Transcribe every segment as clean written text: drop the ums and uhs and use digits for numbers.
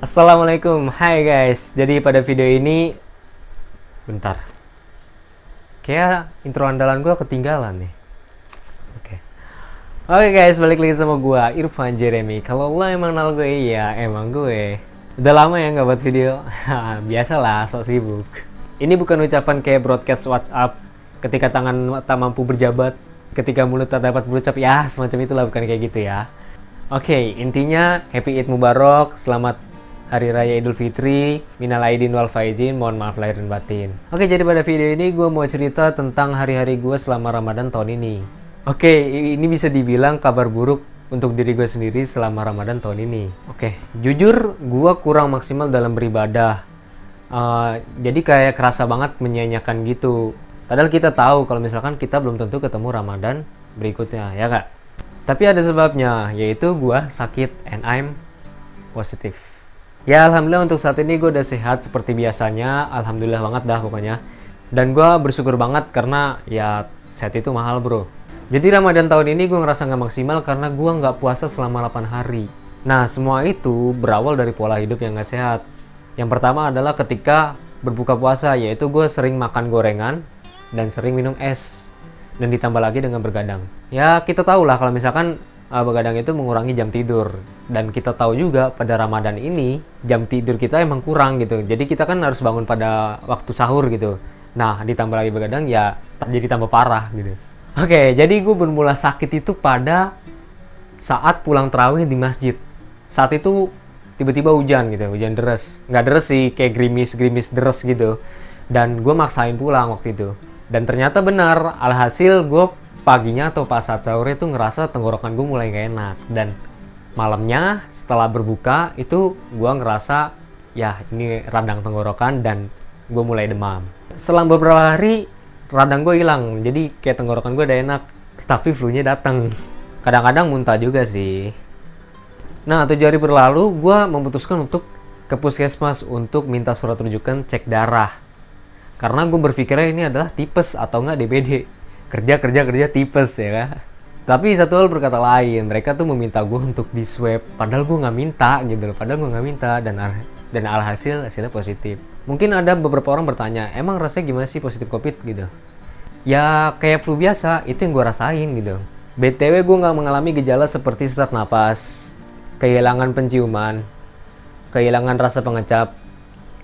Assalamualaikum, hai guys. Jadi pada video ini, bentar, kayak intro andalan gue ketinggalan nih. Oke, Oke guys, balik lagi sama gue, Irfan Jeremy. Kalau lo emang kenal gue, ya emang gue. Udah lama ya nggak buat video. Biasalah, sok sibuk. Ini bukan ucapan kayak broadcast WhatsApp ketika tangan tak mampu berjabat, ketika mulut tak dapat berucap, ya semacam itulah, bukan kayak gitu ya. Oke, intinya Happy Eid Mubarak, selamat Hari Raya Idul Fitri, minal aidin wal faizin, mohon maaf lahir dan batin. Oke, jadi pada video ini gue mau cerita tentang hari-hari gue selama Ramadan tahun ini. Oke, ini bisa dibilang kabar buruk untuk diri gue sendiri selama Ramadan tahun ini. Oke, jujur gue kurang maksimal dalam beribadah. Jadi kayak kerasa banget menyia-nyiakan gitu. Padahal kita tahu kalau misalkan kita belum tentu ketemu Ramadan berikutnya, ya kak? Tapi ada sebabnya, yaitu gue sakit and I'm positif. Ya alhamdulillah untuk saat ini gue udah sehat seperti biasanya. Alhamdulillah banget dah pokoknya. Dan gue bersyukur banget karena ya sehat itu mahal bro. Jadi Ramadan tahun ini gue ngerasa gak maksimal karena gue gak puasa selama 8 hari. Nah semua itu berawal dari pola hidup yang gak sehat. Yang pertama adalah ketika berbuka puasa, yaitu gue sering makan gorengan dan sering minum es. Dan ditambah lagi dengan bergadang. Ya kita tahu lah kalau misalkan begadang itu mengurangi jam tidur. Dan kita tahu juga pada Ramadan ini jam tidur kita emang kurang gitu. Jadi kita kan harus bangun pada waktu sahur gitu. Nah ditambah lagi begadang ya jadi tambah parah gitu. Oke, jadi gue bermula sakit itu pada saat pulang tarawih di masjid. Saat itu tiba-tiba hujan gitu, hujan deras. Nggak deras sih, kayak gerimis-gerimis deras gitu. Dan gue maksain pulang waktu itu. Dan ternyata benar, alhasil gue paginya atau pas saat sahur itu ngerasa tenggorokan gue mulai gak enak. Dan malamnya setelah berbuka itu gue ngerasa ya ini radang tenggorokan dan gue mulai demam. Selang beberapa hari radang gue hilang, jadi kayak tenggorokan gue udah enak, tapi flu-nya datang. Kadang-kadang muntah juga sih. Nah 7 hari berlalu gue memutuskan untuk ke puskesmas untuk minta surat rujukan cek darah. Karena gue berpikirnya ini adalah tipes atau enggak DBD. Kerja tipes ya kan. Tapi satu hal berkata lain, mereka tuh meminta gue untuk di swab, padahal gue nggak minta gitu loh, padahal gue nggak minta dan hasilnya positif. Mungkin ada beberapa orang bertanya, emang rasanya gimana sih positif COVID gitu? Ya kayak flu biasa, itu yang gue rasain gitu. BTW gue nggak mengalami gejala seperti sesak napas, kehilangan penciuman, kehilangan rasa pengecap.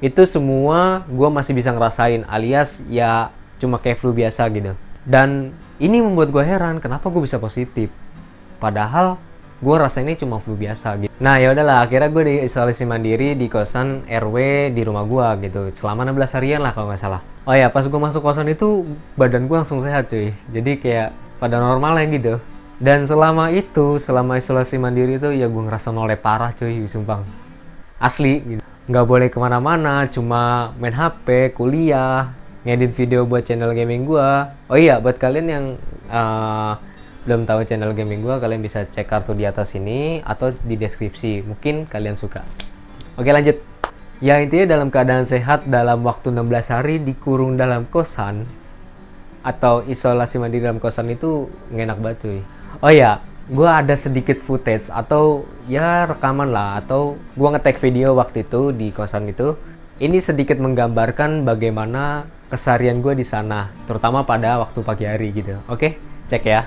Itu semua gue masih bisa ngerasain, alias ya cuma kayak flu biasa gitu. Dan ini membuat gue heran kenapa gue bisa positif, padahal gue rasanya cuma flu biasa gitu. Nah ya udahlah, akhirnya gue diisolasi mandiri di kosan RW di rumah gue gitu selama 16 harian lah kalau nggak salah. Oh ya, pas gue masuk kosan itu badan gue langsung sehat cuy, jadi kayak pada normalnya gitu. Dan selama isolasi mandiri itu ya gue ngerasa nolep parah cuy, sumpah asli gitu. Nggak boleh kemana-mana, cuma main HP, kuliah, ngedit video buat channel gaming gua. Oh iya, buat kalian yang belum tahu channel gaming gua, kalian bisa cek kartu di atas ini atau di deskripsi. Mungkin kalian suka. Oke, lanjut. Ya intinya dalam keadaan sehat dalam waktu 16 hari dikurung dalam kosan atau isolasi mandiri dalam kosan itu ngenak banget cuy. Oh iya, gua ada sedikit footage atau ya rekaman lah, atau gua nge-tag video waktu itu di kosan itu. Ini sedikit menggambarkan bagaimana keseharian gue di sana, terutama pada waktu pagi hari gitu. Oke, cek ya.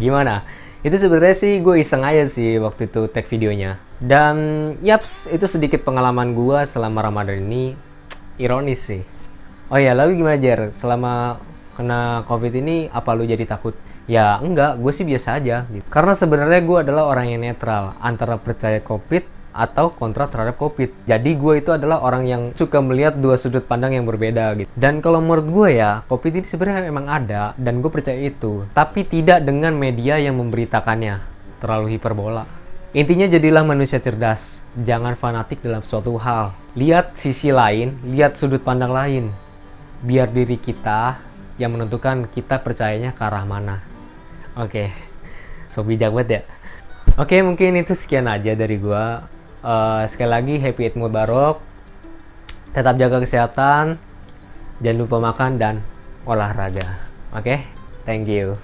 Gimana? Itu sebenarnya sih gue iseng aja sih waktu itu tag videonya. Dan yaps, itu sedikit pengalaman gue selama Ramadan ini. Ironis sih. Oh ya, lalu gimana Jer? Selama kena COVID ini apa lu jadi takut? Ya enggak, gue sih biasa aja gitu. Karena sebenarnya gue adalah orang yang netral antara percaya COVID atau kontra terhadap COVID. Jadi gue itu adalah orang yang suka melihat dua sudut pandang yang berbeda gitu. Dan kalau menurut gue ya, COVID ini sebenarnya memang ada dan gue percaya itu. Tapi tidak dengan media yang memberitakannya. Terlalu hiperbola. Intinya jadilah manusia cerdas. Jangan fanatik dalam suatu hal. Lihat sisi lain, lihat sudut pandang lain. Biar diri kita yang menentukan kita percayanya ke arah mana. Oke. So bijak banget ya. Oke, mungkin itu sekian aja dari gua. Sekali lagi Happy Eid Mubarak. Tetap jaga kesehatan. Jangan lupa makan dan olahraga. Oke, thank you.